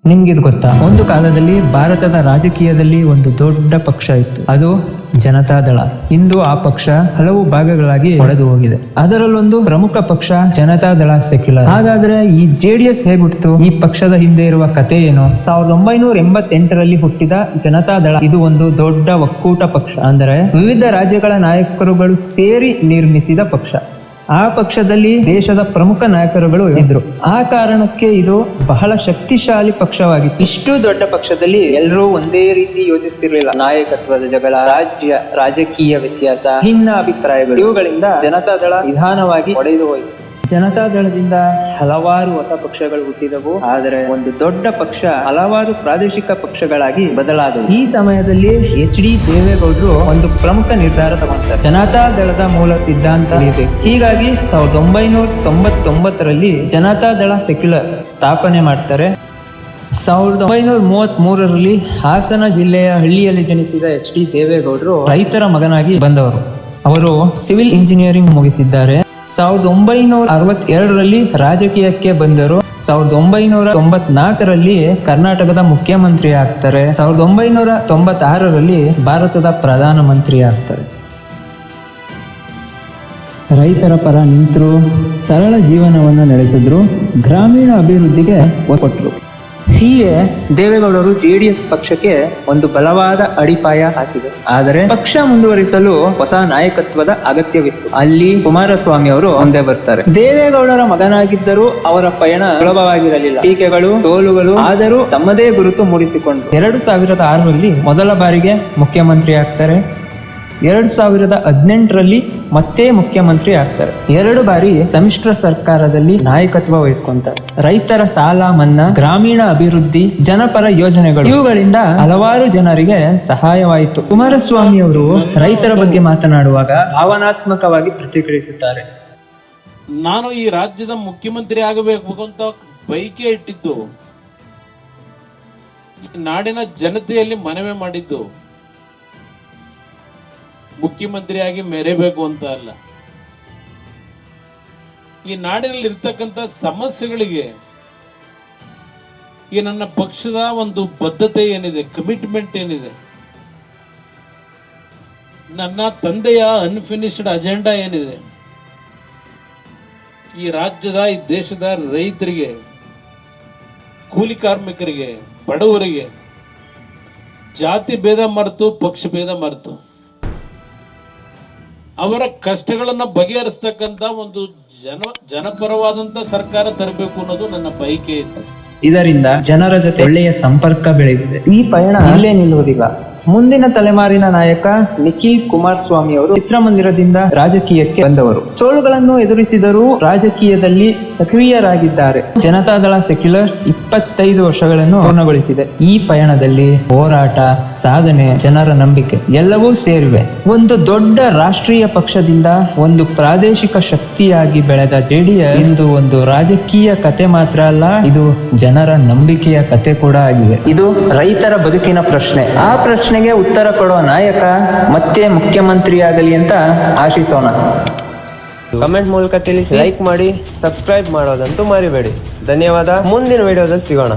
ನಿಮ್ಗಿದ್ ಗೊತ್ತಾ, ಒಂದು ಕಾಲದಲ್ಲಿ ಭಾರತದ ರಾಜಕೀಯದಲ್ಲಿ ಒಂದು ದೊಡ್ಡ ಪಕ್ಷ ಇತ್ತು, ಅದು ಜನತಾದಳ. ಇಂದು ಆ ಪಕ್ಷ ಹಲವು ಭಾಗಗಳಾಗಿ ಒಡೆದು ಹೋಗಿದೆ. ಅದರಲ್ಲೊಂದು ಪ್ರಮುಖ ಪಕ್ಷ ಜನತಾದಳ ಸೆಕ್ಯುಲರ್. ಹಾಗಾದ್ರೆ ಈ JDS ಹೇಗೆ ಹುಟ್ಟಿತು? ಈ ಪಕ್ಷದ ಹಿಂದೆ ಇರುವ ಕಥೆ ಏನು? 1988ರಲ್ಲಿ ಹುಟ್ಟಿದ ಜನತಾದಳ ಇದು ಒಂದು ದೊಡ್ಡ ಒಕ್ಕೂಟ ಪಕ್ಷ. ಅಂದರೆ ವಿವಿಧ ರಾಜ್ಯಗಳ ನಾಯಕರುಗಳು ಸೇರಿ ನಿರ್ಮಿಸಿದ ಪಕ್ಷ. ಆ ಪಕ್ಷದಲ್ಲಿ ದೇಶದ ಪ್ರಮುಖ ನಾಯಕರುಗಳು ಇದ್ರು. ಆ ಕಾರಣಕ್ಕೆ ಇದು ಬಹಳ ಶಕ್ತಿಶಾಲಿ ಪಕ್ಷವಾಗಿತ್ತು. ಇಷ್ಟು ದೊಡ್ಡ ಪಕ್ಷದಲ್ಲಿ ಎಲ್ಲರೂ ಒಂದೇ ರೀತಿ ಯೋಚಿಸ್ತಿರ್ಲಿಲ್ಲ. ನಾಯಕತ್ವದ ಜಗಳ, ರಾಜಕೀಯ ವ್ಯತ್ಯಾಸ, ಭಿನ್ನ ಅಭಿಪ್ರಾಯಗಳು, ಇವುಗಳಿಂದ ಜನತಾದಳ ನಿಧಾನವಾಗಿ ಒಡೆದು ಹೋಯಿತು. ಜನತಾದಳದಿಂದ ಹಲವಾರು ಹೊಸ ಪಕ್ಷಗಳು ಹುಟ್ಟಿದವು. ಆದರೆ ಒಂದು ದೊಡ್ಡ ಪಕ್ಷ ಹಲವಾರು ಪ್ರಾದೇಶಿಕ ಪಕ್ಷಗಳಾಗಿ ಬದಲಾದವು. ಈ ಸಮಯದಲ್ಲಿ HD ದೇವೇಗೌಡರು ಒಂದು ಪ್ರಮುಖ ನಿರ್ಧಾರ ತಗೊಂತಾರೆ. ಜನತಾದಳದ ಮೂಲ ಸಿದ್ಧಾಂತ ಇದೆ. ಹೀಗಾಗಿ 1999ರಲ್ಲಿ ಜನತಾದಳ ಸೆಕ್ಯುಲರ್ ಸ್ಥಾಪನೆ ಮಾಡ್ತಾರೆ. 1933ರಲ್ಲಿ ಹಾಸನ ಜಿಲ್ಲೆಯ ಹಳ್ಳಿಯಲ್ಲಿ ಜನಿಸಿದ HD ದೇವೇಗೌಡರು ರೈತರ ಮಗನಾಗಿ ಬಂದವರು. ಅವರು ಸಿವಿಲ್ ಇಂಜಿನಿಯರಿಂಗ್ ಮುಗಿಸಿದ್ದಾರೆ. 1962ರಲ್ಲಿ ರಾಜಕೀಯಕ್ಕೆ ಬಂದರು. 1994ರಲ್ಲಿ ಕರ್ನಾಟಕದ ಮುಖ್ಯಮಂತ್ರಿ ಆಗ್ತಾರೆ. 1996ರಲ್ಲಿ ಭಾರತದ ಪ್ರಧಾನ ಮಂತ್ರಿ ಆಗ್ತಾರೆ. ರೈತರ ಪರ ನಿಂತರು, ಸರಳ ಜೀವನವನ್ನು ನಡೆಸಿದ್ರು, ಗ್ರಾಮೀಣ ಅಭಿವೃದ್ಧಿಗೆ ಒತ್ತು ಕೊಟ್ಟರು. ಹೀಗೆ ದೇವೇಗೌಡರು JDS ಪಕ್ಷಕ್ಕೆ ಒಂದು ಬಲವಾದ ಅಡಿಪಾಯ ಹಾಕಿದೆ. ಆದರೆ ಪಕ್ಷ ಮುಂದುವರಿಸಲು ಹೊಸ ನಾಯಕತ್ವದ ಅಗತ್ಯವಿತ್ತು. ಅಲ್ಲಿ ಕುಮಾರಸ್ವಾಮಿ ಅವರು ಮುಂದೆ ಬರ್ತಾರೆ. ದೇವೇಗೌಡರ ಮಗನಾಗಿದ್ದರೂ ಅವರ ಪಯಣ ಸುಲಭವಾಗಿರಲಿಲ್ಲ. ಟೀಕೆಗಳು, ಸೋಲುಗಳು, ಆದರೂ ತಮ್ಮದೇ ಗುರುತು ಮೂಡಿಸಿಕೊಂಡು 2006ರಲ್ಲಿ ಮೊದಲ ಬಾರಿಗೆ ಮುಖ್ಯಮಂತ್ರಿ ಆಗ್ತಾರೆ. 2018ರಲ್ಲಿ ಮತ್ತೆ ಮುಖ್ಯಮಂತ್ರಿ ಆಗ್ತಾರೆ. 2 ಬಾರಿ ಸಮ್ಮಿಶ್ರ ಸರ್ಕಾರದಲ್ಲಿ ನಾಯಕತ್ವ ವಹಿಸ್ಕೊಂತಾರೆ. ರೈತರ ಸಾಲ ಮನ್ನಾ, ಗ್ರಾಮೀಣ ಅಭಿವೃದ್ಧಿ, ಜನಪರ ಯೋಜನೆಗಳು, ಇವುಗಳಿಂದ ಹಲವಾರು ಜನರಿಗೆ ಸಹಾಯವಾಯಿತು. ಕುಮಾರಸ್ವಾಮಿ ಅವರು ರೈತರ ಬಗ್ಗೆ ಮಾತನಾಡುವಾಗ ಭಾವನಾತ್ಮಕವಾಗಿ ಪ್ರತಿಕ್ರಿಯಿಸುತ್ತಾರೆ. ನಾನು ಈ ರಾಜ್ಯದ ಮುಖ್ಯಮಂತ್ರಿ ಆಗಬೇಕು ಅಂತ ಬೈಕೆ ಇಟ್ಟಿದ್ದು, ನಾಡಿನ ಜನತೆಯಲ್ಲಿ ಮನವಿ ಮಾಡಿದ್ದು ಮುಖ್ಯಮಂತ್ರಿಯಾಗಿ ಮೆರೆಬೇಕು ಅಂತ ಅಲ್ಲ. ಈ ನಾಡಿನಲ್ಲಿ ಇರ್ತಕ್ಕಂಥ ಸಮಸ್ಯೆಗಳಿಗೆ ಈ ನನ್ನ ಪಕ್ಷದ ಒಂದು ಬದ್ಧತೆ ಏನಿದೆ, ಕಮಿಟ್ಮೆಂಟ್ ಏನಿದೆ, ನನ್ನ ತಂದೆಯ ಅನ್ಫಿನಿಶ್ಡ್ ಅಜೆಂಡಾ ಏನಿದೆ, ಈ ರಾಜ್ಯದ, ಈ ದೇಶದ ರೈತರಿಗೆ, ಕೂಲಿ ಕಾರ್ಮಿಕರಿಗೆ, ಬಡವರಿಗೆ ಜಾತಿ ಭೇದ ಮರೆತು, ಪಕ್ಷ ಭೇದ ಮರೆತು ಅವರ ಕಷ್ಟಗಳನ್ನ ಬಗೆಹರಿಸ್ತಕ್ಕಂತ ಒಂದು ಜನಪರವಾದಂತ ಸರ್ಕಾರ ತರಬೇಕು ಅನ್ನೋದು ನನ್ನ ಬಯಕೆ ಇತ್ತು. ಇದರಿಂದ ಜನರ ಜೊತೆ ಒಳ್ಳೆಯ ಸಂಪರ್ಕ ಬೆಳೆದಿದೆ. ಈ ಪಯಣ ಇಲ್ಲೇ ನಿಲ್ಲುವುದಿಲ್ಲ. ಮುಂದಿನ ತಲೆಮಾರಿನ ನಾಯಕ ನಿಖಿಲ್ ಕುಮಾರಸ್ವಾಮಿ ಅವರು ಚಿತ್ರಮಂದಿರದಿಂದ ರಾಜಕೀಯಕ್ಕೆ ಬಂದವರು. ಸೋಲುಗಳನ್ನು ಎದುರಿಸಿದರೂ ರಾಜಕೀಯದಲ್ಲಿ ಸಕ್ರಿಯರಾಗಿದ್ದಾರೆ. ಜನತಾದಳ ಸೆಕ್ಯುಲರ್ 25 ವರ್ಷಗಳನ್ನು ಪೂರ್ಣಗೊಳಿಸಿದೆ. ಈ ಪಯಣದಲ್ಲಿ ಹೋರಾಟ, ಸಾಧನೆ, ಜನರ ನಂಬಿಕೆ ಎಲ್ಲವೂ ಸೇರಿವೆ. ಒಂದು ದೊಡ್ಡ ರಾಷ್ಟ್ರೀಯ ಪಕ್ಷದಿಂದ ಒಂದು ಪ್ರಾದೇಶಿಕ ಶಕ್ತಿಯಾಗಿ ಬೆಳೆದ JDS ಇಂದು ಒಂದು ರಾಜಕೀಯ ಕತೆ ಮಾತ್ರ ಅಲ್ಲ, ಇದು ಜನರ ನಂಬಿಕೆಯ ಕತೆ ಕೂಡ ಆಗಿದೆ. ಇದು ರೈತರ ಬದುಕಿನ ಪ್ರಶ್ನೆ. ಆ ಪ್ರಶ್ನೆಗೆ ಉತ್ತರ ಕೊಡುವ ನಾಯಕ ಮತ್ತೆ ಮುಖ್ಯಮಂತ್ರಿಯಾಗಲಿ ಅಂತ ಆಶಿಸೋಣ. ಕಮೆಂಟ್ ಮೂಲಕ ತಿಳಿಸಿ, ಲೈಕ್ ಮಾಡಿ, ಸಬ್ಸ್ಕ್ರೈಬ್ ಮಾಡೋದಂತೂ ಮರಿಬೇಡಿ. ಧನ್ಯವಾದ. ಮುಂದಿನ ವಿಡಿಯೋದಲ್ಲಿ ಸಿಗೋಣ.